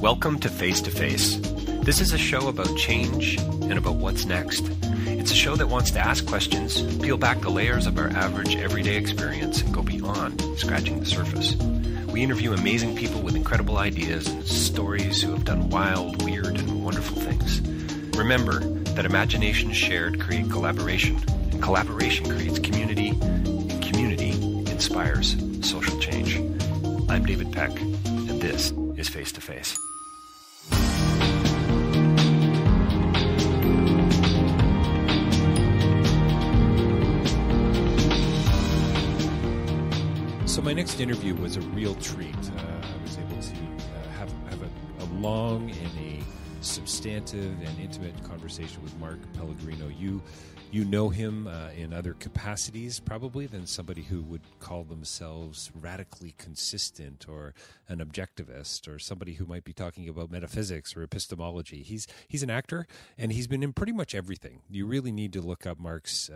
Welcome to Face to Face. This is a show about change and about what's next. It's a show that wants to ask questions, peel back the layers of our average everyday experience, and go beyond scratching the surface. We interview amazing people with incredible ideas and stories who have done wild, weird, and wonderful things. Remember that imagination shared creates collaboration, and collaboration creates community, and community inspires social change. I'm David Peck, and this is Face to Face. So my next interview was a real treat. I was able to have a long and a substantive and intimate conversation with Mark Pellegrino. You know him in other capacities probably than somebody who would call themselves radically consistent or an objectivist or somebody who might be talking about metaphysics or epistemology. He's an actor, and he's been in pretty much everything. You really need to look up Mark's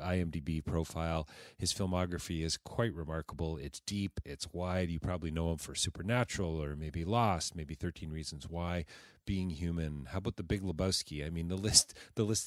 IMDb profile. His filmography is quite remarkable. It's deep, it's wide. You probably know him for Supernatural or maybe Lost, maybe 13 Reasons Why, Being Human. How about The Big Lebowski? I mean, the list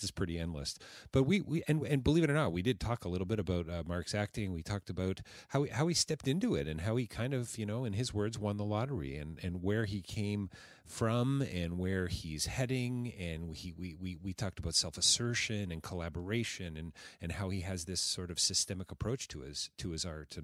is pretty endless. But we believe it or not, we did talk a little bit about Mark's acting. We talked about how he stepped into it and how he kind of, in his words, won the lottery and where he came from and where he's heading. And we talked about self-assertion and collaboration and how he has this sort of systemic approach to his art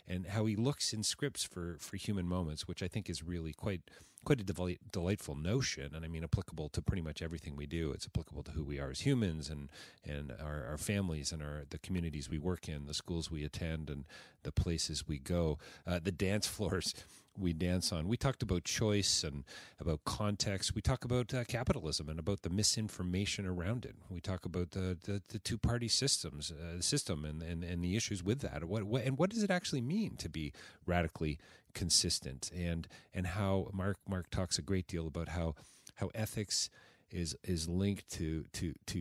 and how he looks in scripts for human moments, which I think is really quite a delightful notion, and I mean applicable to pretty much everything we do. It's applicable to who we are as humans and our families and the communities we work in, the schools we attend, and the places we go, the dance floors we dance on. We talked about choice and about context. We talk about capitalism and about the misinformation around it. We talk about the two-party system and the issues with that. What does it actually mean to be radically consistent, and how Mark talks a great deal about how ethics is linked to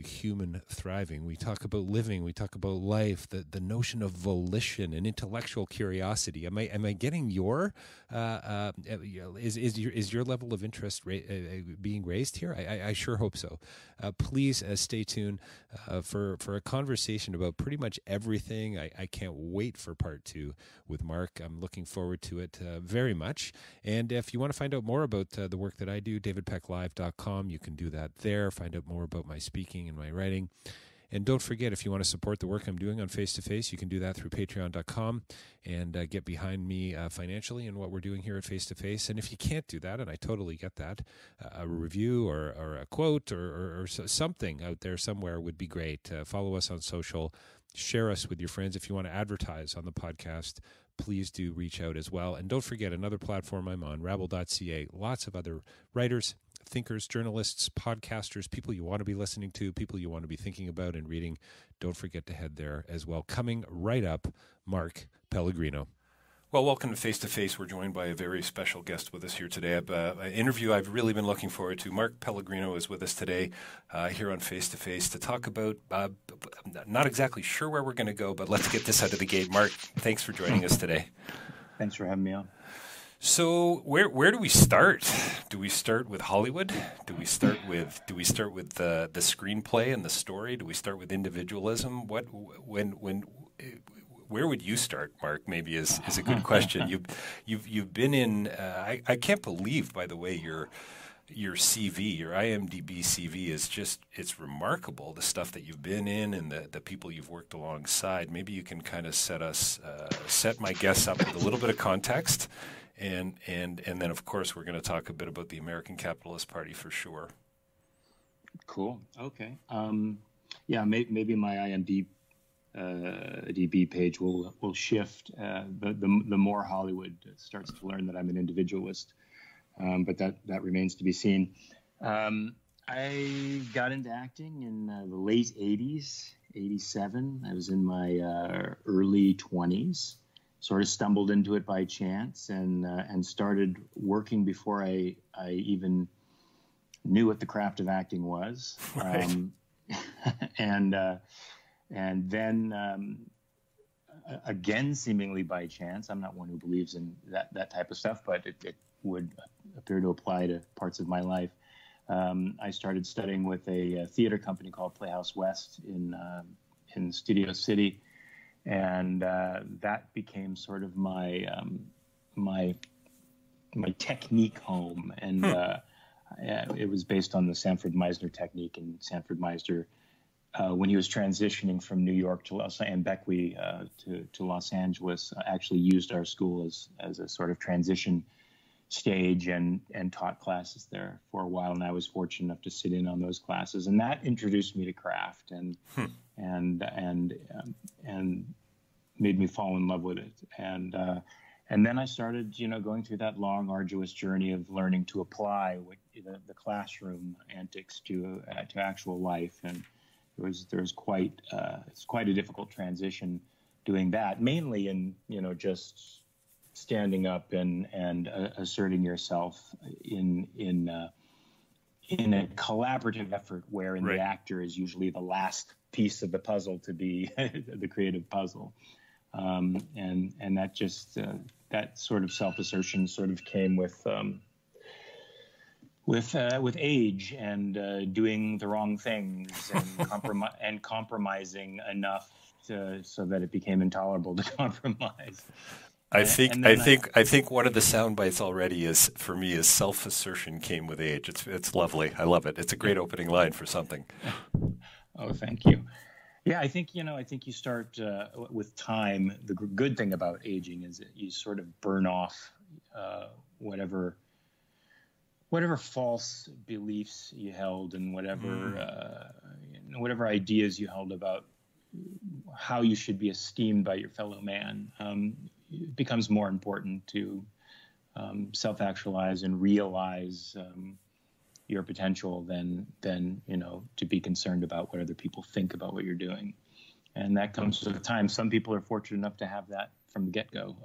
human thriving. We talk about living, we talk about life, the notion of volition and intellectual curiosity. Am I getting your is your level of interest being raised here? I sure hope so. Please stay tuned for a conversation about pretty much everything. I can't wait for part 2 with Mark. I'm looking forward to it very much. And if you want to find out more about the work that I do, davidpecklive.com, you can do that there. Find out more about my speaking and my writing. And don't forget, if you want to support the work I'm doing on Face to Face, you can do that through patreon.com and get behind me financially in what we're doing here at Face to Face. And if you can't do that, and I totally get that, a review or a quote or something out there somewhere would be great. Follow us on social. Share us with your friends. If you want to advertise on the podcast, please do reach out as well. And don't forget, another platform I'm on, rabble.ca. Lots of other writers, thinkers, journalists, podcasters, people you want to be listening to, people you want to be thinking about and reading. Don't forget to head there as well. Coming right up, Mark Pellegrino. Well, welcome to Face to Face. We're joined by a very special guest with us here today. An interview I've really been looking forward to. Mark Pellegrino is with us today here on Face to Face to talk about, I'm not exactly sure where we're going to go, but let's get this out of the gate. Mark, thanks for joining us today. Thanks for having me on. So where do we start? Do we start with Hollywood? Do we start with the screenplay and the story? Do we start with individualism? Where would you start, Mark? Maybe is a good question. You've been in. I can't believe, by the way, your CV, your IMDb CV it's remarkable. The stuff that you've been in and the people you've worked alongside. Maybe you can kind of set my guests up with a little bit of context. And then, of course, we're going to talk a bit about the American Capitalist Party for sure. Cool. Okay. Maybe my IMDb DB page will shift the more Hollywood starts to learn that I'm an individualist. But that remains to be seen. I got into acting in the late 80s, 87. I was in my early 20s. Sort of stumbled into it by chance and started working before I even knew what the craft of acting was. Right. And then again, seemingly by chance, I'm not one who believes in that type of stuff, but it would appear to apply to parts of my life. I started studying with a theater company called Playhouse West in Studio City, and that became sort of my technique home. And it was based on the Sanford Meisner technique. And Sanford Meisner, when he was transitioning from New York to Beckwith to Los Angeles, actually used our school as a sort of transition stage and taught classes there for a while. And I was fortunate enough to sit in on those classes, and that introduced me to craft and made me fall in love with it. And then I started, going through that long, arduous journey of learning to apply the classroom antics to actual life. And there was quite a difficult transition doing that, mainly in just standing up and asserting yourself in a collaborative effort, wherein the actor is usually the last piece of the puzzle to be the creative puzzle. And that just that sort of self-assertion sort of came with age and doing the wrong things and compromising enough so that it became intolerable to compromise. I think one of the sound bites already is self-assertion came with age. It's lovely. I love it. It's a great opening line for something. Oh, thank you. Yeah, I think you start with time. The good thing about aging is that you sort of burn off whatever false beliefs you held and whatever ideas you held about how you should be esteemed by your fellow man. It becomes more important to self-actualize and realize your potential than to be concerned about what other people think about what you're doing. And that comes with time. Some people are fortunate enough to have that from the get-go,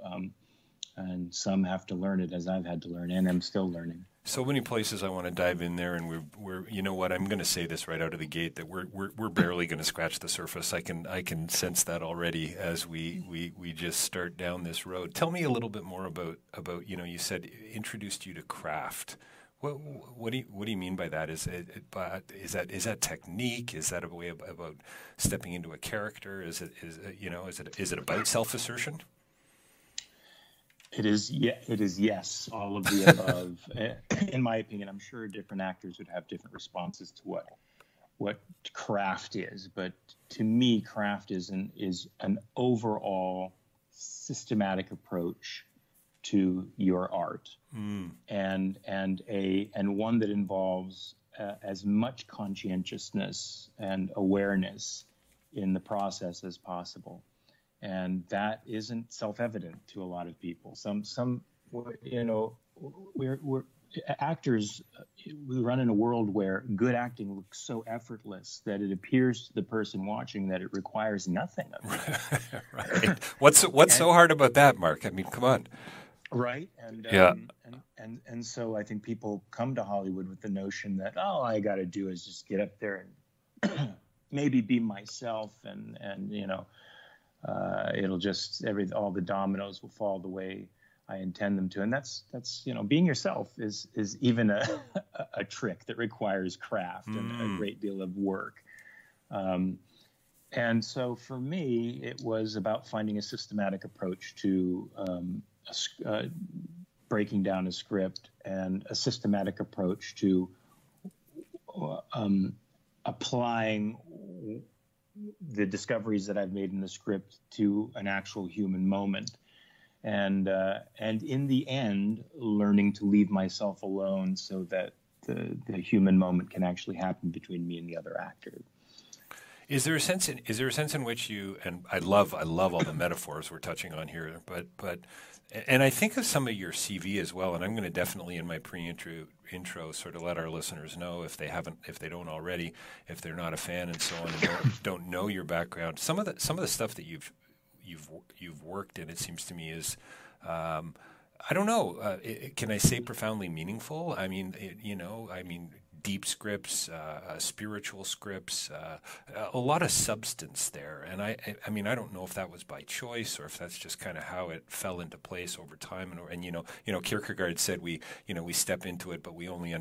and some have to learn it, as I've had to learn, and I'm still learning. So many places I want to dive in there, and we're you know what, I'm going to say this right out of the gate that we're barely going to scratch the surface. I can sense that already as we just start down this road. Tell me a little bit more about you said introduced you to craft. What do you mean by that? Is that technique? Is that a way about stepping into a character? Is it about self-assertion? It is. Yeah, it is. Yes, all of the above. In my opinion, I'm sure different actors would have different responses to what craft is, but to me, craft is an overall systematic approach to your art, and one that involves as much conscientiousness and awareness in the process as possible. And that isn't self-evident to a lot of people. We're actors. We run in a world where good acting looks so effortless that it appears to the person watching that it requires nothing of it. Right. What's so hard about that, Mark? I mean, come on. Right. And so I think people come to Hollywood with the notion that all I got to do is just get up there and maybe be myself, and it'll just all the dominoes will fall the way I intend them to. And that's being yourself is even a trick that requires craft and a great deal of work. And so for me, it was about finding a systematic approach to breaking down a script, and a systematic approach to applying the discoveries that I've made in the script to an actual human moment, and in the end, learning to leave myself alone so that the human moment can actually happen between me and the other actor. Is there a sense in which you, and I love all the metaphors we're touching on here, but I think of some of your CV as well, and I'm going to definitely in my intro sort of let our listeners know if they don't already, if they're not a fan and so on, and don't know your background. Some of the stuff that you've worked in, it seems to me, is I don't know. Can I say profoundly meaningful? I mean, deep scripts, spiritual scripts, a lot of substance there. And I mean, I don't know if that was by choice or if that's just kind of how it fell into place over time. And Kierkegaard said we step into it, but we only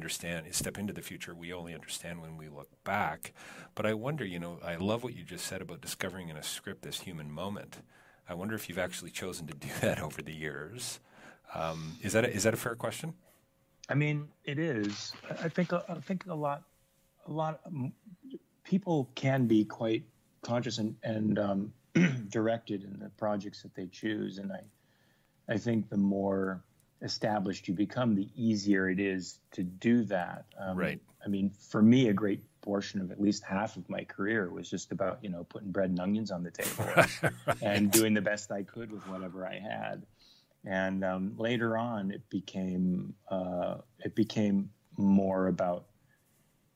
step into the future. We only understand when we look back. But I wonder, I love what you just said about discovering in a script this human moment. I wonder if you've actually chosen to do that over the years. Is that a fair question? I mean, it is. I think a lot people can be quite conscious and directed in the projects that they choose, and I think the more established you become, the easier it is to do that. Right. I mean, for me, a great portion of at least half of my career was just about putting bread and onions on the table and doing the best I could with whatever I had. And later on, it became more about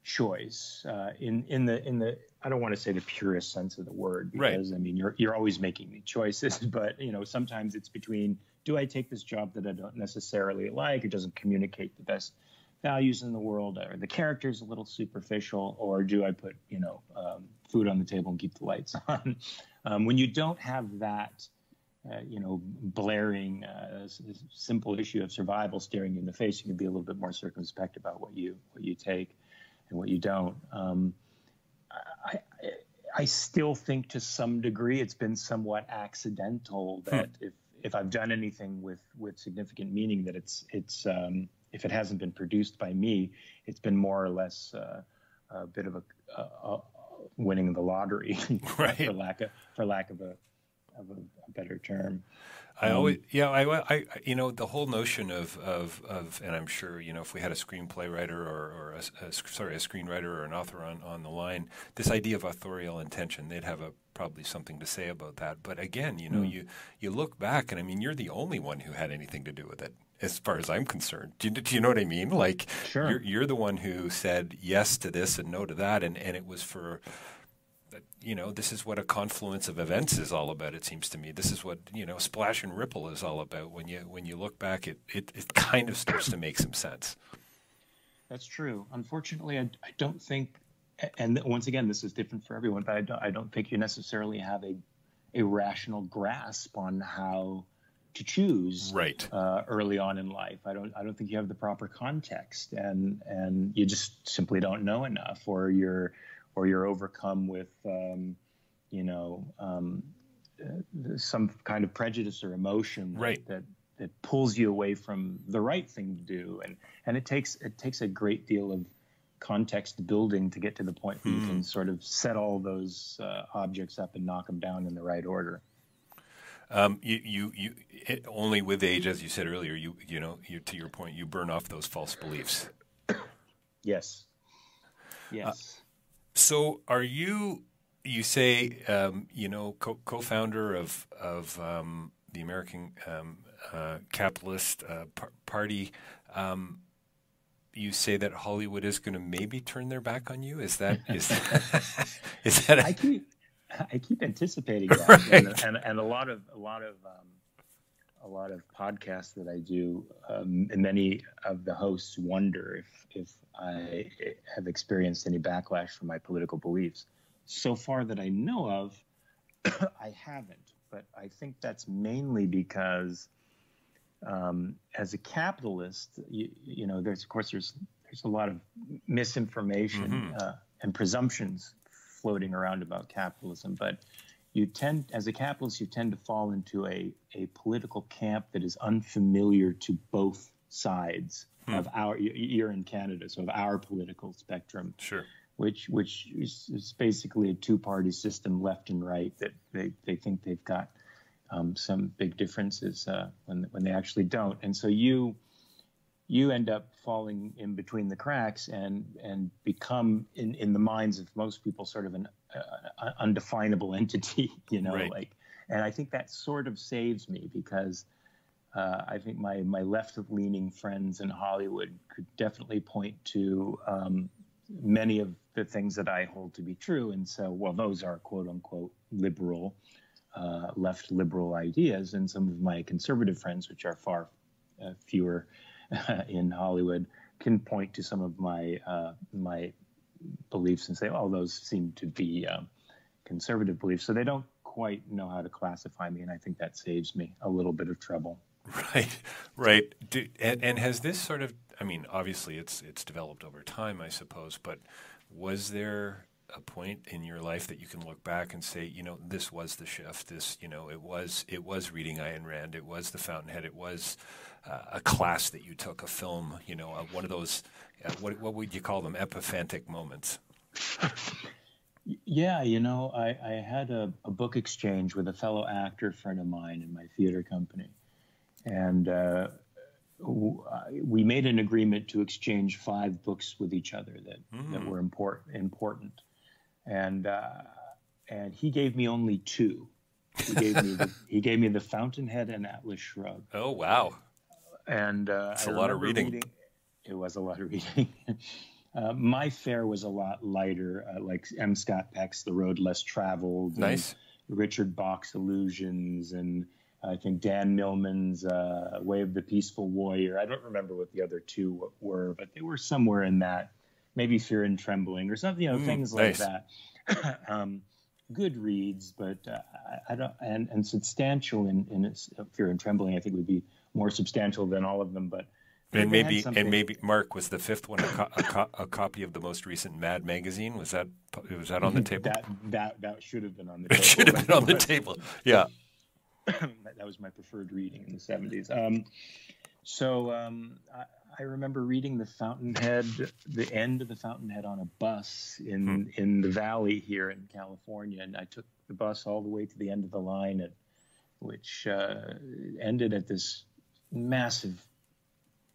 choice in the I don't want to say the purest sense of the word, because right. I mean you're always making the choices, but sometimes it's between, do I take this job that I don't necessarily like, it doesn't communicate the best values in the world, or the character's a little superficial, or do I put food on the table and keep the lights on? When you don't have that blaring simple issue of survival staring you in the face, you can be a little bit more circumspect about what you take and what you don't. I still think to some degree it's been somewhat accidental that if I've done anything with significant meaning, that it's if it hasn't been produced by me, it's been more or less a bit of a winning the lottery, right. for lack of a better term. I always, the whole notion of, and I'm sure, if we had a screenplay writer or a screenwriter or an author on the line, this idea of authorial intention, they'd have probably something to say about that. But again, you look back, and I mean, you're the only one who had anything to do with it, as far as I'm concerned. Do you know what I mean? Like, sure. You're the one who said yes to this and no to that, and it was for. This is what a confluence of events is all about, it seems to me. This is what, Splash and Ripple is all about. When you look back, it kind of starts to make some sense. That's true. Unfortunately, I don't think, and once again, this is different for everyone, but I don't think you necessarily have a rational grasp on how to choose right. Early on in life. I don't think you have the proper context, and you just simply don't know enough, or you're overcome with, some kind of prejudice or emotion right. that pulls you away from the right thing to do. And it takes a great deal of context building to get to the point where you can sort of set all those objects up and knock them down in the right order. Only with age, as you said earlier, you to your point, you burn off those false beliefs. Yes. So are you say, co-founder of the American Capitalist Party, you say that Hollywood is going to maybe turn their back on you? Is that I keep anticipating that, right. and a lot of podcasts that I do, and many of the hosts wonder if I have experienced any backlash from my political beliefs. So far that I know of, I haven't. But I think that's mainly because, as a capitalist, there's a lot of misinformation and presumptions floating around about capitalism. But as a capitalist, you tend to fall into a political camp that is unfamiliar to both sides of you're in Canada, so of our political spectrum. Sure. Which is basically a two-party system, left and right, that they think they've got some big differences when they actually don't. And so you end up falling in between the cracks and become in the minds of most people sort of an undefinable entity, right. And I think that sort of saves me, because I think my left-leaning friends in Hollywood could definitely point to many of the things that I hold to be true. And so, well, those are quote unquote liberal, left liberal ideas. And some of my conservative friends, which are far fewer in Hollywood can point to some of my my beliefs and say, "Oh, those seem to be conservative beliefs." So they don't quite know how to classify me, and I think that saves me a little bit of trouble. Right, right. And has this sort of, I mean, obviously it's developed over time, I suppose, but was there a point in your life that you can look back and say, this was the shift, this, it was reading Ayn Rand, it was The Fountainhead, it was a class that you took, a film, one of those, what would you call them, epiphantic moments? Yeah, I had a book exchange with a fellow actor friend of mine in my theater company. And we made an agreement to exchange 5 books with each other that were important. And he gave me only 2. He gave me the Fountainhead and Atlas Shrugged. Oh wow! And it's a lot of reading. It was a lot of reading. My fare was a lot lighter, like M. Scott Peck's The Road Less Traveled. Nice. Richard Bach's Illusions, and I think Dan Millman's Way of the Peaceful Warrior. I don't remember what the other 2 were, but they were somewhere in that. Maybe Fear and Trembling or something, things like that. Good reads, but I don't. And substantial in its Fear and Trembling, I think would be more substantial than all of them. But maybe Mark, was the 5th one a copy of the most recent Mad magazine? Was that on the table? That should have been on the table. It should have been on the table. Yeah. That was my preferred reading in the 70s. I remember reading The Fountainhead, the end of The Fountainhead on a bus in the valley here in California. And I took the bus all the way to the end of the line, which ended at this massive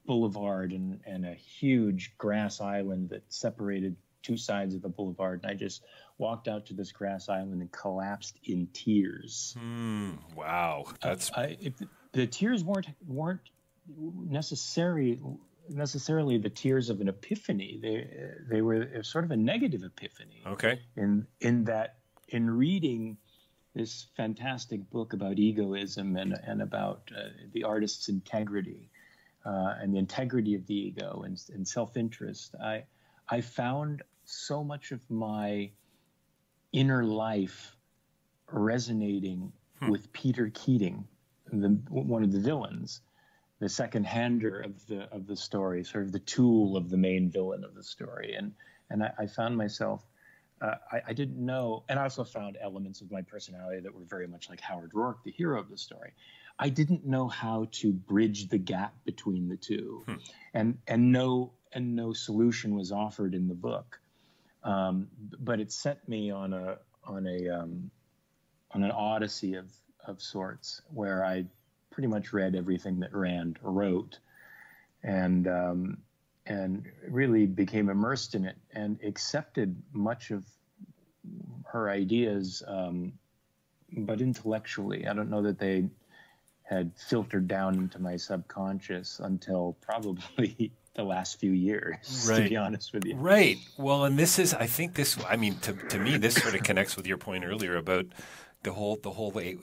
boulevard and a huge grass island that separated 2 sides of the boulevard. And I just walked out to this grass island and collapsed in tears. Wow. The tears weren't necessarily the tears of an epiphany. They were sort of a negative epiphany. Okay. In that, in reading this fantastic book about egoism and about the artist's integrity and the integrity of the ego and self-interest, I found so much of my inner life resonating with Peter Keating, one of the villains, the second-hander of the story, sort of the tool of the main villain of the story. And I found myself, I didn't know, and I also found elements of my personality that were very much like Howard Rourke, the hero of the story. I didn't know how to bridge the gap between the two, and no solution was offered in the book. But it set me on an odyssey of sorts, where I pretty much read everything that Rand wrote, and really became immersed in it and accepted much of her ideas, but intellectually. I don't know that they had filtered down into my subconscious until probably the last few years, right, to be honest with you. Right. Well, and to me, this sort of connects with your point earlier about the whole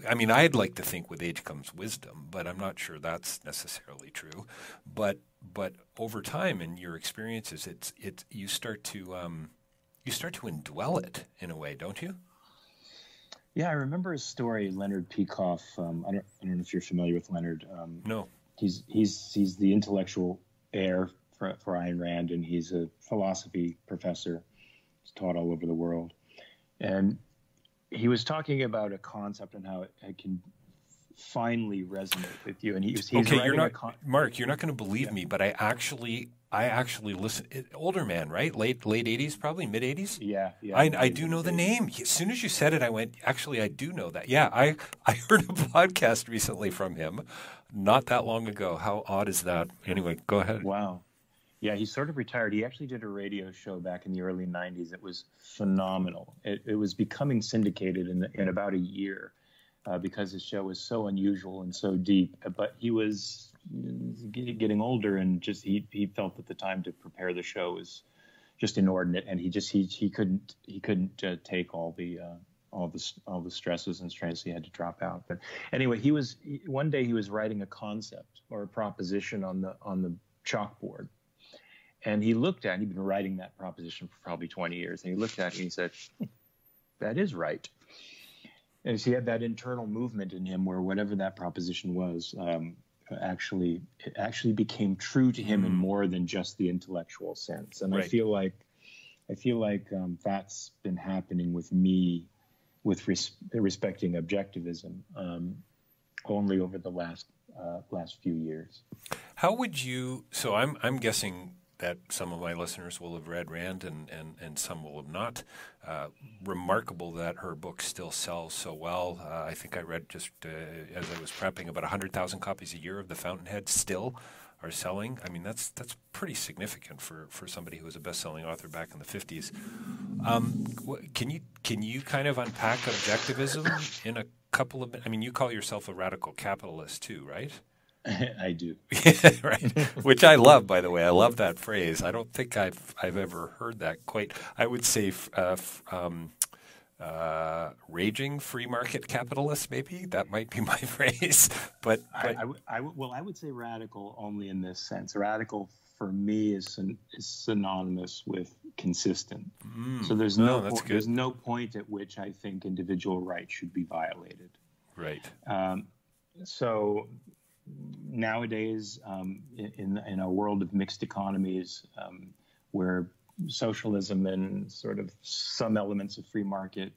I mean, I'd like to think with age comes wisdom, but I'm not sure that's necessarily true. But over time in your experiences, you start to indwell it in a way, don't you? Yeah, I remember a story, Leonard Peikoff. I don't know if you're familiar with Leonard. No. He's the intellectual heir for Ayn Rand, and he's a philosophy professor. He's taught all over the world. And he was talking about a concept and how it can finally resonate with you. And he's okay. Mark, you're not going to believe me, but I actually listen. Older man, right? Late 80s, probably mid 80s. Yeah. I do know the name. As soon as you said it, I went, actually, I do know that. Yeah, I heard a podcast recently from him, not that long ago. How odd is that? Anyway, go ahead. Wow. Yeah, he sort of retired. He actually did a radio show back in the early 90s. It was phenomenal. It was becoming syndicated in about a year because his show was so unusual and so deep. But he was getting older, and just he felt that the time to prepare the show was just inordinate, and he couldn't take all the stresses and strains. He had to drop out. But anyway, one day he was writing a concept or a proposition on the chalkboard. And he looked at it, he'd been writing that proposition for probably 20 years, and he looked at it and he said, that is right. And so he had that internal movement in him where whatever that proposition was, it actually became true to him in more than just the intellectual sense. And I feel like that's been happening with me with respecting objectivism only over the last few years. How would you? So I'm guessing that some of my listeners will have read Rand and some will have not. Remarkable that her book still sells so well. I think I read just as I was prepping about 100,000 copies a year of The Fountainhead still are selling. I mean, that's pretty significant for somebody who was a best-selling author back in the 50s. Can you kind of unpack objectivism in a couple of? I mean, you call yourself a radical capitalist too, right? I do. Right. Which I love, by the way. I love that phrase. I don't think I've ever heard that quite. I would say raging free market capitalist, maybe. That might be my phrase. But I would say radical only in this sense. Radical for me is synonymous with consistent. So there's no point at which I think individual rights should be violated. Right. So nowadays, in a world of mixed economies, where socialism and sort of some elements of free market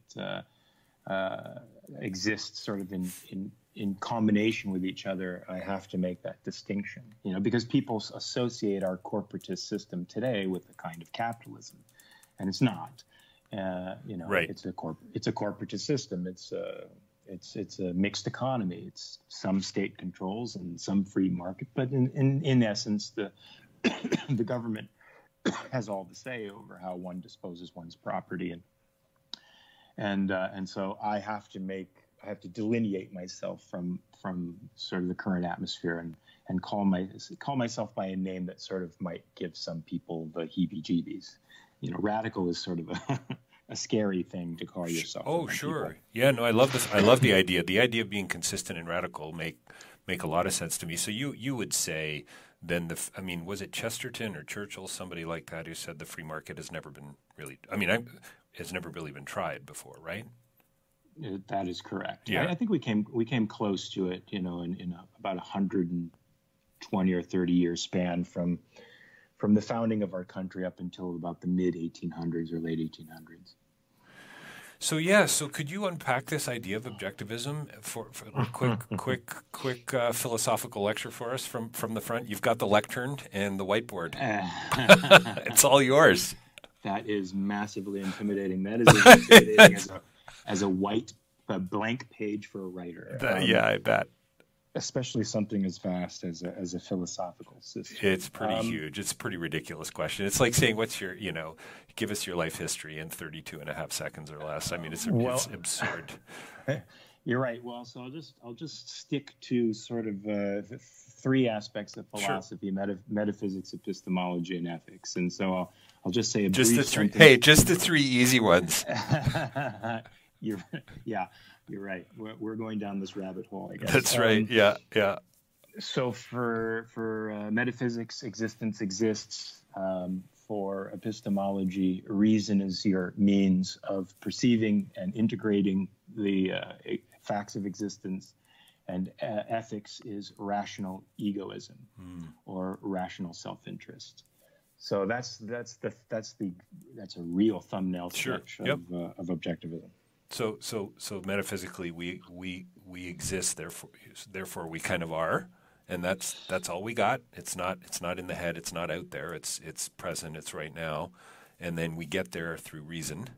exist sort of in combination with each other, I have to make that distinction, because people associate our corporatist system today with a kind of capitalism, and it's not. Right. It's a corporatist system. It's a mixed economy. It's some state controls and some free market, but in essence, the government has all the say over how one disposes one's property, and so I have to delineate myself from sort of the current atmosphere and call myself by a name that sort of might give some people the heebie-jeebies. Radical is sort of a scary thing to call yourself. Oh, sure. People. Yeah, no, I love this. I love the idea. The idea of being consistent and radical make a lot of sense to me. So you would say then was it Chesterton or Churchill, somebody like that, who said the free market has never been really, has never really been tried before, right? That is correct. Yeah. I think we came close to it, in about 120 or 30 year span from the founding of our country up until about the mid 1800s or late 1800s. So could you unpack this idea of objectivism for a quick philosophical lecture for us from the front? You've got the lectern and the whiteboard. It's all yours. That is massively intimidating. That is as intimidating as a blank page for a writer. Yeah, I bet. Especially something as vast as a philosophical system. It's pretty huge. It's a pretty ridiculous question. It's like saying, what's your, give us your life history in 32 and a half seconds or less. I mean, it's absurd. You're right. Well, so I'll just stick to sort of three aspects of philosophy: sure. Metaphysics, epistemology, and ethics. And so I'll just say just the three easy ones. You're right. We're going down this rabbit hole, I guess. That's right. Yeah. So for metaphysics, existence exists. For epistemology, reason is your means of perceiving and integrating the facts of existence, and ethics is rational egoism or rational self-interest. So that's a real thumbnail sketch of objectivism. So metaphysically, we exist. Therefore, we kind of are, and that's all we got. It's not in the head. It's not out there. It's present. It's right now, and then we get there through reason.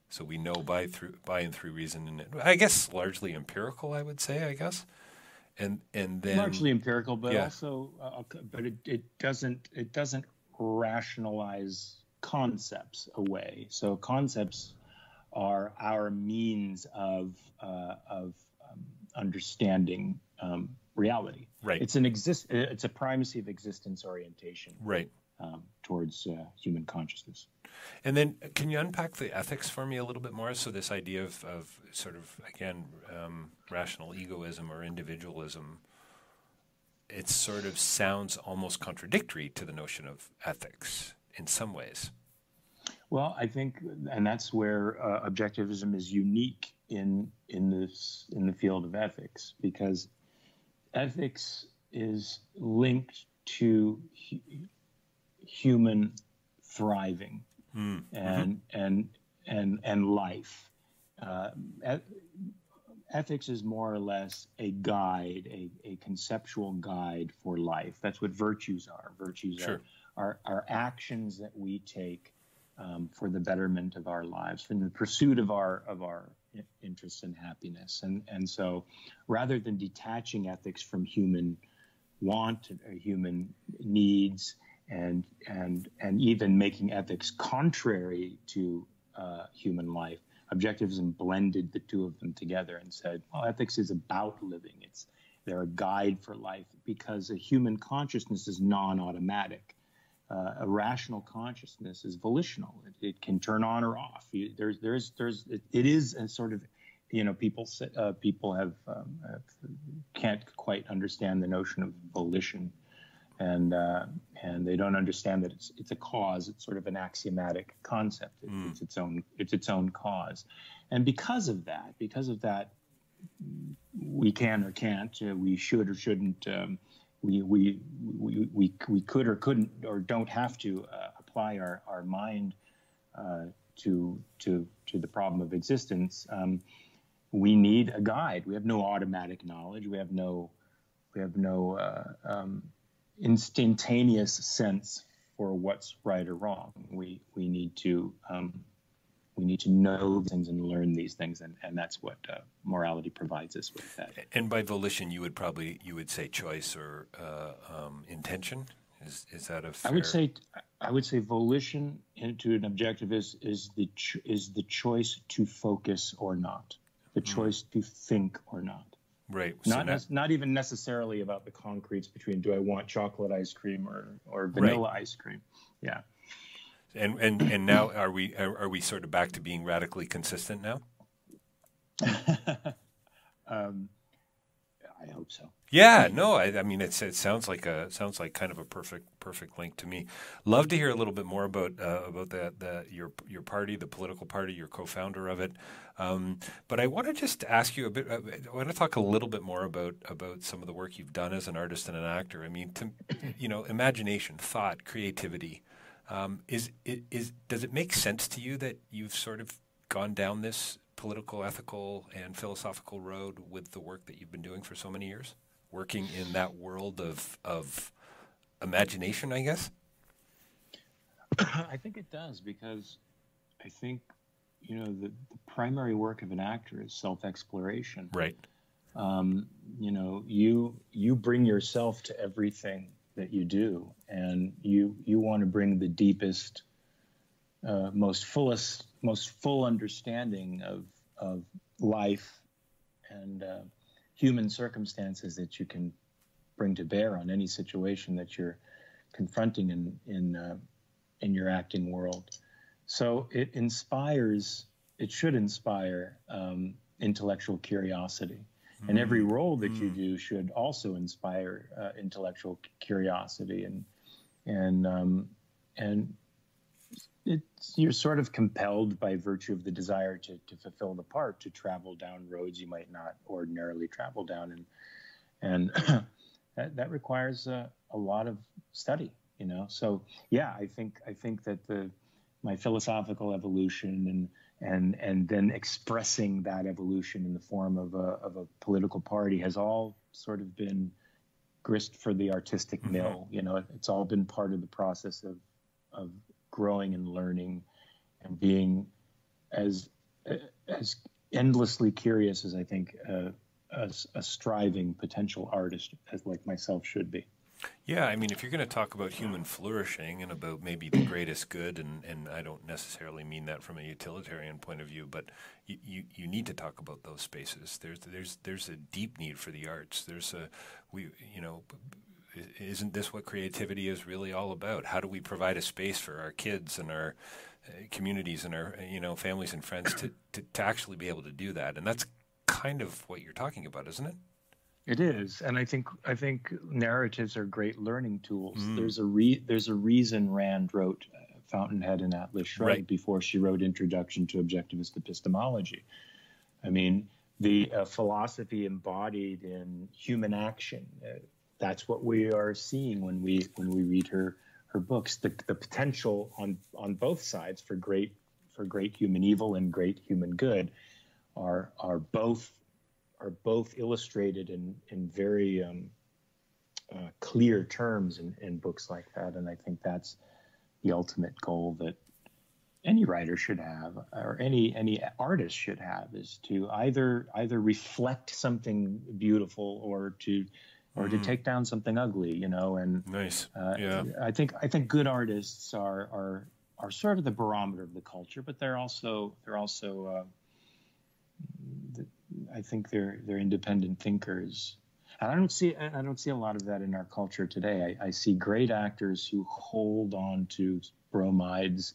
So we know by and through reason, and I guess largely empirical. I would say, and then largely empirical, but also, it doesn't rationalize concepts away. So concepts are our means of understanding reality. Right. It's a primacy of existence orientation. Right. Towards human consciousness. And then, can you unpack the ethics for me a little bit more? So this idea of sort of again rational egoism or individualism. it sort of sounds almost contradictory to the notion of ethics in some ways. Well, I think, and that's where objectivism is unique in the field of ethics, because ethics is linked to human thriving and life. Ethics is more or less a guide, a conceptual guide for life. That's what virtues are. Virtues Sure. are actions that we take for the betterment of our lives, in the pursuit of our interests and happiness. And so, rather than detaching ethics from human want or human needs, and even making ethics contrary to human life, objectivism blended the two of them together and said, well, ethics is about living. They're a guide for life, because a human consciousness is non-automatic. A rational consciousness is volitional. It can turn on or off. It is a sort of, people have can't quite understand the notion of volition, and they don't understand that it's a cause. It's sort of an axiomatic concept. It's its own cause, and because of that, we can or can't, we should or shouldn't. We could or couldn't or don't have to apply our mind to the problem of existence. We need a guide. We have no automatic knowledge. We have no instantaneous sense for what's right or wrong. We need to know things and learn these things, and that's what morality provides us with. That. And by volition, you would say choice or intention. Is that a fair? I would say volition into an objective is the choice to focus or not, the choice to think or not. Right. Not even necessarily about the concretes between do I want chocolate ice cream or vanilla ice cream. Yeah. And now are we sort of back to being radically consistent now? I hope so. Yeah, no, I mean it sounds like kind of a perfect link to me. Love to hear a little bit more about your party, the political party, you're co-founder of it. But I want to just ask you a bit. I want to talk a little bit more about some of the work you've done as an artist and an actor. I mean, imagination, thought, creativity. Does it make sense to you that you've sort of gone down this political, ethical, and philosophical road with the work that you've been doing for so many years, working in that world of imagination, I guess? I think it does, because I think, the primary work of an actor is self-exploration. Right. You bring yourself to everything that you do, and you want to bring the deepest, most full understanding of life and human circumstances that you can bring to bear on any situation that you're confronting in your acting world. So it should inspire intellectual curiosity. And every role that you do should also inspire intellectual curiosity, and you're sort of compelled by virtue of the desire to fulfill the part to travel down roads you might not ordinarily travel down, and that requires a lot of study, So yeah, I think that my philosophical evolution and then expressing that evolution in the form of a political party has all sort of been grist for the artistic mill. It's all been part of the process of growing and learning and being as endlessly curious as I think a striving potential artist like myself should be. Yeah, I mean, if you're going to talk about human flourishing and about maybe the greatest good, and I don't necessarily mean that from a utilitarian point of view, but you need to talk about those spaces. There's a deep need for the arts. Isn't this what creativity is really all about? How do we provide a space for our kids and our communities and our families and friends to actually be able to do that? And that's kind of what you're talking about, isn't it? It is, and I think narratives are great learning tools. Mm. There's a reason Rand wrote Fountainhead and Atlas Shrugged Right. before she wrote Introduction to Objectivist Epistemology. I mean, the philosophy embodied in human action. That's what we are seeing when we read her books. The potential on both sides for great human evil and great human good are both illustrated in very clear terms in books like that. And I think that's the ultimate goal that any writer should have, or any artist should have, is to either reflect something beautiful or to take down something ugly, you know. And Nice. I think good artists are sort of the barometer of the culture, but they're also I think they're independent thinkers. And I don't see a lot of that in our culture today. I see great actors who hold on to bromides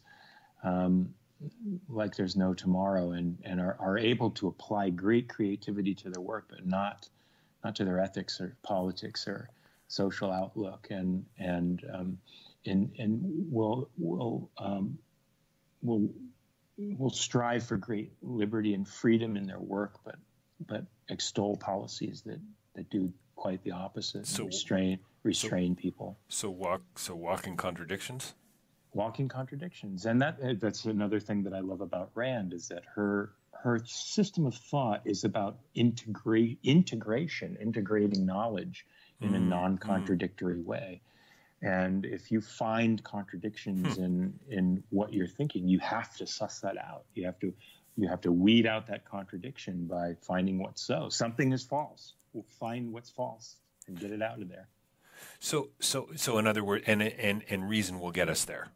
like there's no tomorrow, and are able to apply great creativity to their work, but not to their ethics or politics or social outlook, and will strive for great liberty and freedom in their work, but extol policies that do quite the opposite, So restrain people. So walking contradictions. Walking contradictions, and that's another thing that I love about Rand, is that her system of thought is about integration, integrating knowledge in a non-contradictory way. And if you find contradictions in what you're thinking, you have to suss that out. You have to weed out that contradiction by finding what's so. Something is false. We'll find what's false and get it out of there. So in other words, and reason will get us there.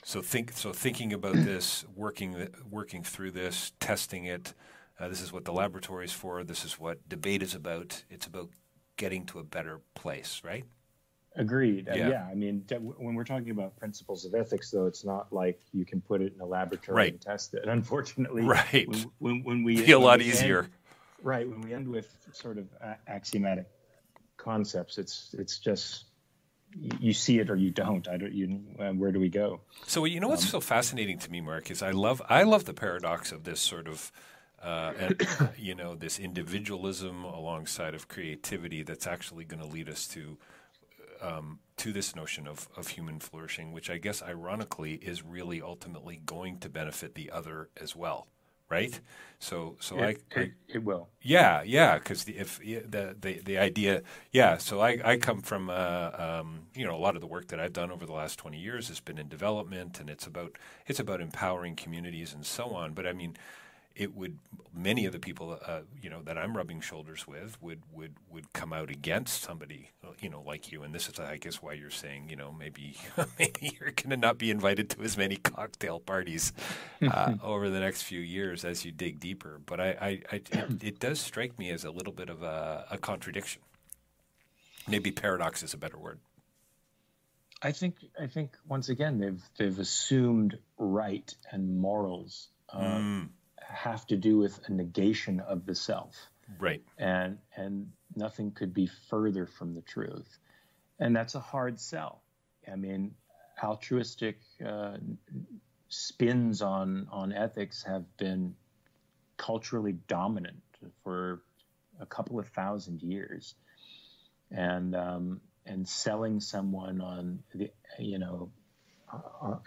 Thinking about this, working through this, testing it. This is what the laboratory is for. This is what debate is about. It's about getting to a better place, right? Agreed. Yeah. Yeah. I mean, when we're talking about principles of ethics, though, it's not like you can put it in a laboratory and test it. Unfortunately, right. When we be a lot easier. Right. When we end with sort of axiomatic concepts, it's just you see it or you don't. Where do we go? So you know what's so fascinating to me, Mark, is I love the paradox of this sort of this individualism alongside of creativity that's actually going to lead us to this notion of human flourishing, which I guess ironically is really ultimately going to benefit the other as well, right? It will. Yeah, because the idea, yeah. So I come from a lot of the work that I've done over the last 20 years has been in development, and it's about empowering communities and so on. But I mean, many of the people that I'm rubbing shoulders with would come out against somebody like you, and this is I guess why you're saying maybe you're going to not be invited to as many cocktail parties over the next few years as you dig deeper. But it does strike me as a little bit of a contradiction. Maybe paradox is a better word. I think once again they've assumed right and morals. Have to do with a negation of the self, right? And nothing could be further from the truth, and that's a hard sell. I mean, altruistic spins on ethics have been culturally dominant for a couple of thousand years, and selling someone on the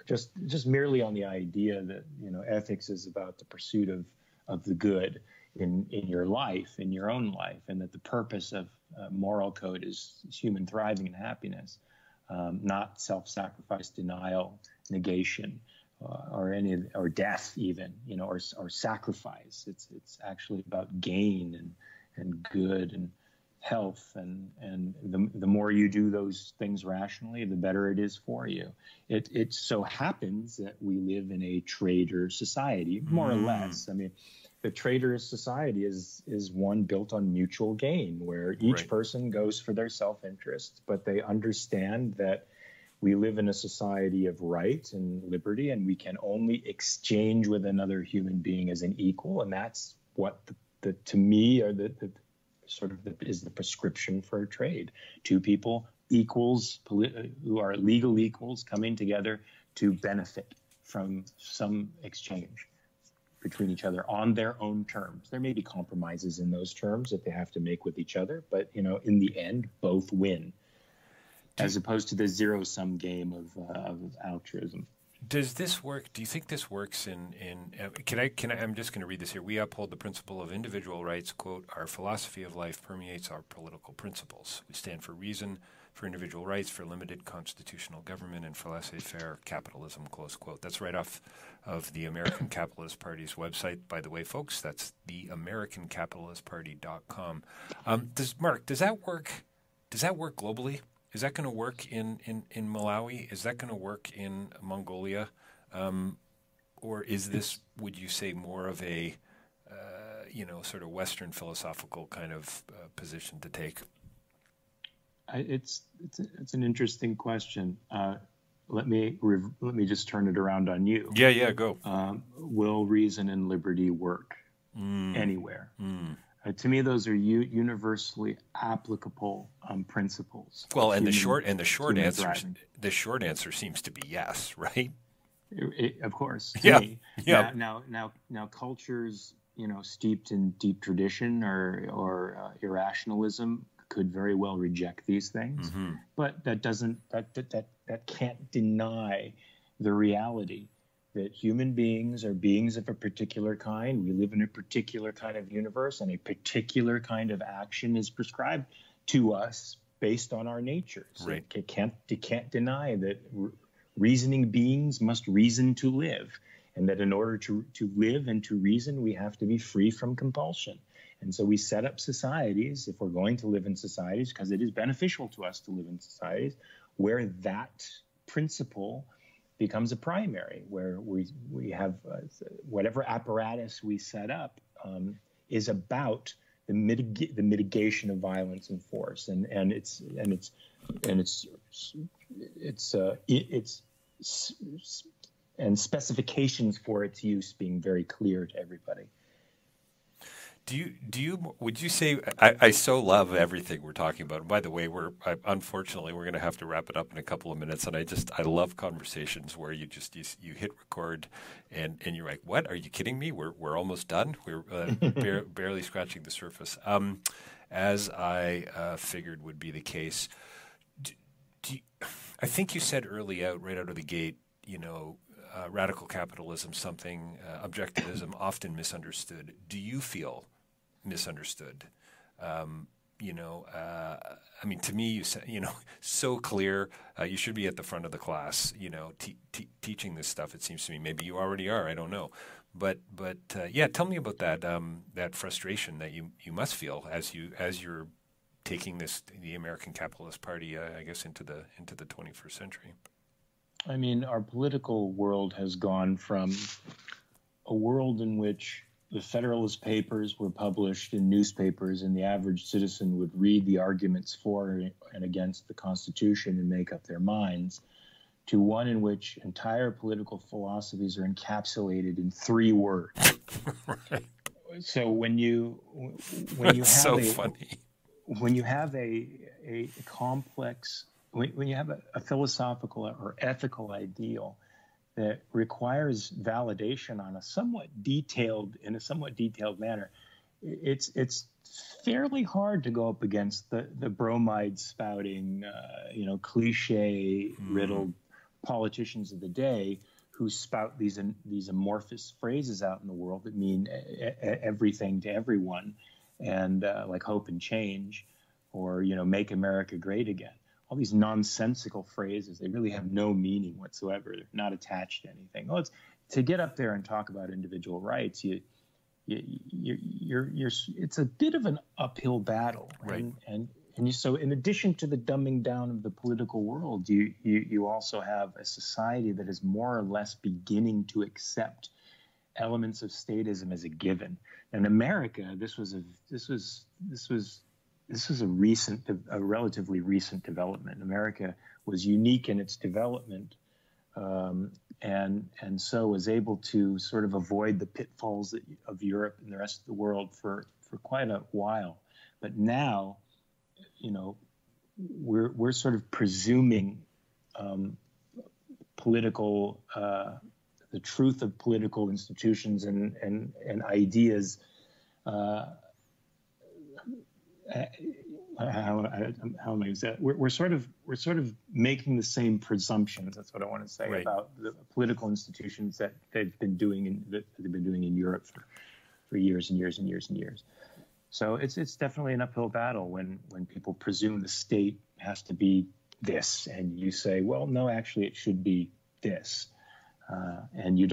just merely on the idea that ethics is about the pursuit of the good in your life, in your own life, and that the purpose of moral code is human thriving and happiness, not self-sacrifice, denial, negation, or death even, or sacrifice. It's actually about gain and good and health, and the more you do those things rationally, the better it is for you. It so happens that we live in a trader society, more or less. I mean, the trader society is one built on mutual gain, where each person goes for their self-interest, but they understand that we live in a society of right and liberty, and we can only exchange with another human being as an equal, and that's what to me are is the prescription for trade. Two people equals who are legal equals coming together to benefit from some exchange between each other on their own terms. There may be compromises in those terms that they have to make with each other, but in the end, both win, as opposed to the zero-sum game of altruism. Does this work? Do you think this works in can I I'm just going to read this here. We uphold the principle of individual rights. Quote, our philosophy of life permeates our political principles. We stand for reason, for individual rights, for limited constitutional government, and for laissez-faire capitalism, close quote. That's right off of the American Capitalist Party's website, by the way, folks. That's theamericancapitalistparty.com. Does that work? Does that work globally? Is that going to work in Malawi? Is that going to work in Mongolia? Or is this, would you say, more of a, sort of Western philosophical kind of position to take? It's an interesting question. Let me just turn it around on you. Yeah, go. Will reason and liberty work anywhere? To me, those are universally applicable principles. Well, and the short answer seems to be yes, right? Of course. Yeah. Now, cultures, steeped in deep tradition or irrationalism could very well reject these things, but that can't deny the reality that human beings are beings of a particular kind. We live in a particular kind of universe, and a particular kind of action is prescribed to us based on our natures. Right. You can't deny that reasoning beings must reason to live, and that in order to live and to reason, we have to be free from compulsion. And so we set up societies, if we're going to live in societies, because it is beneficial to us to live in societies, where that principle becomes a primary, where we have whatever apparatus we set up is about the mitigation of violence and force, and specifications for its use being very clear to everybody. Would you say, I so love everything we're talking about. And by the way, unfortunately, we're going to have to wrap it up in a couple of minutes. And I love conversations where you hit record and you're like, what, are you kidding me? We're almost done. We're barely scratching the surface. As I figured would be the case. I think you said right out of the gate, radical capitalism, something, objectivism, often misunderstood. Do you feel misunderstood? To me, you said, so clear. You should be at the front of the class, teaching this stuff. It seems to me. Maybe you already are. I don't know. But tell me about that frustration that you must feel as you're taking the American Capitalist Party, I guess, into the 21st century. I mean, our political world has gone from a world in which the Federalist Papers were published in newspapers and the average citizen would read the arguments for and against the Constitution and make up their minds, to one in which entire political philosophies are encapsulated in 3 words. Right. So when you have a complex, when you have a philosophical or ethical ideal that requires validation in a somewhat detailed manner, it's fairly hard to go up against the bromide spouting, cliche riddled politicians of the day who spout these amorphous phrases out in the world that mean everything to everyone, and like hope and change, or make America great again. All these nonsensical phrases, they really have no meaning whatsoever. They're not attached to anything. Well, to get up there and talk about individual rights, it's a bit of an uphill battle, right? So in addition to the dumbing down of the political world, you also have a society that is more or less beginning to accept elements of statism as a given. In America, this was a relatively recent development. America was unique in its development, and so was able to sort of avoid the pitfalls of Europe and the rest of the world for quite a while. But now, we're sort of presuming political the truth of political institutions and ideas. How am I going to say that? We're sort of making the same presumptions. That's what I want to say about the political institutions that they've been doing in Europe for years and years and years and years. So it's definitely an uphill battle when people presume the state has to be this, and you say, well, no, actually, it should be this, and you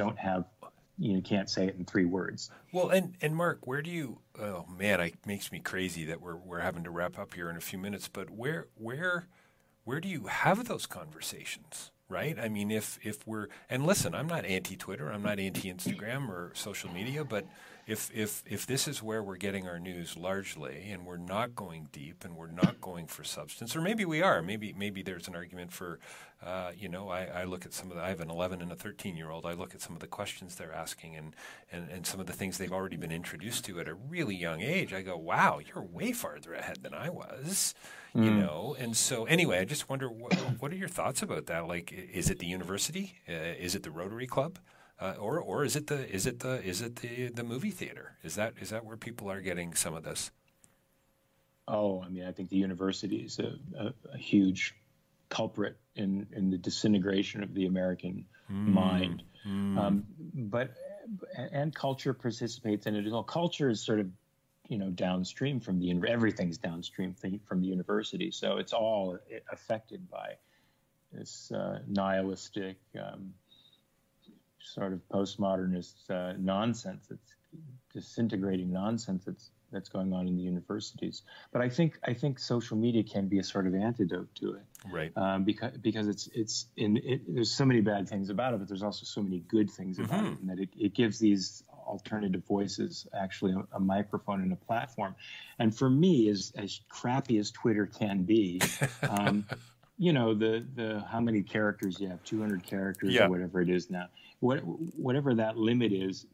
can't say it in 3 words. Well, and Mark, where do you? Oh man, it makes me crazy that we're having to wrap up here in a few minutes. But where do you have those conversations? Right? I mean, if we're, and listen, I'm not anti-Twitter, I'm not anti-Instagram or social media, but if this is where we're getting our news largely, and we're not going deep, and we're not going for substance, or maybe we are, maybe there's an argument for, I look at I have an 11 and a 13-year-old. I look at some of the questions they're asking, and some of the things they've already been introduced to at a really young age. I go, wow, you're way farther ahead than I was. And so anyway, I just wonder what are your thoughts about that? Like, is it the university? Is it the Rotary Club? Or is it the movie theater? Is that where people are getting some of this? Oh, I mean, I think the university is a huge culprit in the disintegration of the American mind. And culture participates in it as well. Culture is sort of downstream from everything's downstream from the university, so it's all affected by this nihilistic sort of postmodernist nonsense. It's disintegrating nonsense that's going on in the universities. But I think social media can be a sort of antidote to it, right? Because there's so many bad things about it, but there's also so many good things about it, and that it gives these alternative voices actually a microphone and a platform. And for me, as crappy as Twitter can be, the how many characters you have, 200 characters or whatever it is now, whatever that limit is,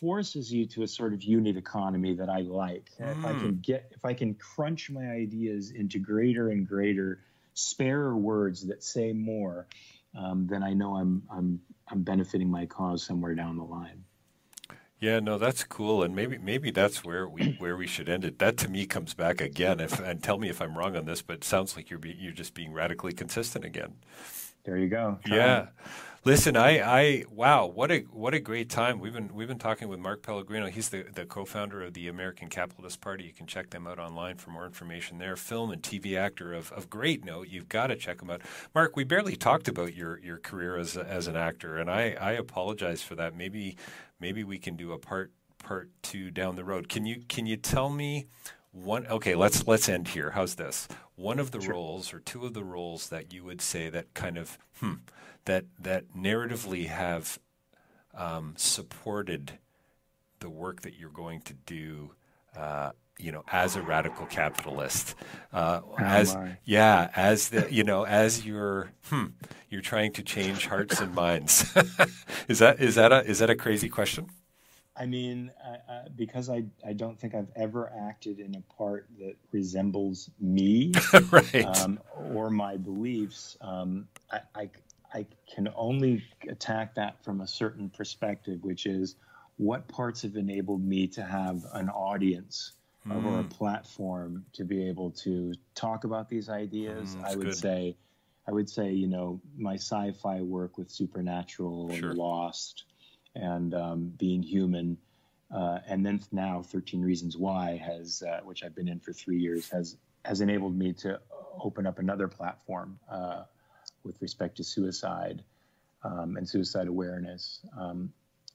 forces you to a sort of unit economy that I like. If I can crunch my ideas into greater and greater spare words that say more, then I know I'm benefiting my cause somewhere down the line. Yeah, no, that's cool, and maybe that's where we should end it. That to me comes back again. And tell me if I'm wrong on this, but it sounds like you're just being radically consistent again. There you go. Yeah. Listen, wow, what a great time. We've been talking with Mark Pellegrino. He's the co-founder of the American Capitalist Party. You can check them out online for more information there. Film and TV actor of great note. You've got to check them out. Mark, we barely talked about your career as an actor, and I apologize for that. Maybe we can do a part 2 down the road. Can you tell me one? Okay, let's end here. How's this? One of the roles or 2 of the roles that you would say that kind of that narratively have supported the work that you're going to do, as a radical capitalist, as you're trying to change hearts and minds. Is that a crazy question? I mean, because I don't think I've ever acted in a part that resembles me, right, or my beliefs. I can only attack that from a certain perspective, which is what parts have enabled me to have an audience or a platform to be able to talk about these ideas. I would say, my sci-fi work with Supernatural and Lost and Being Human, and then now 13 Reasons Why has, which I've been in for 3 years, has enabled me to open up another platform with respect to suicide and suicide awareness.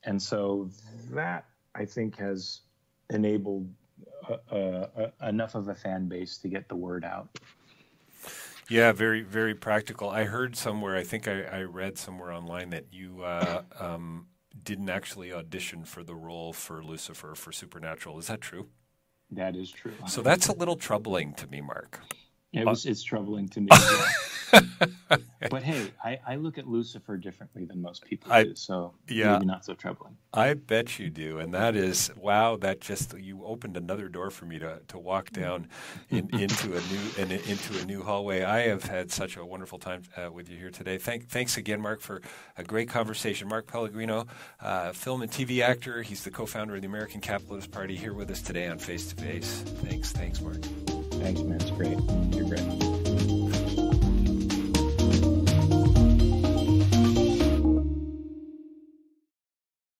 And so that, I think, has enabled enough of a fan base to get the word out. Yeah, very, very practical. I heard somewhere, I think I read somewhere online that you didn't actually audition for the role for Lucifer for Supernatural. Is that true? That is true. So that's a little troubling to me, Mark. It's troubling to me as well. But hey, I look at Lucifer differently than most people do, so maybe not so troubling. I bet you do, and that is wow. That just you opened another door for me to walk down into a new hallway. I have had such a wonderful time with you here today. Thanks again, Mark, for a great conversation. Mark Pellegrino, film and TV actor. He's the co-founder of the American Capitalist Party. Here with us today on Face to Face. Thanks, Mark. Thanks, man. It's great. You're great.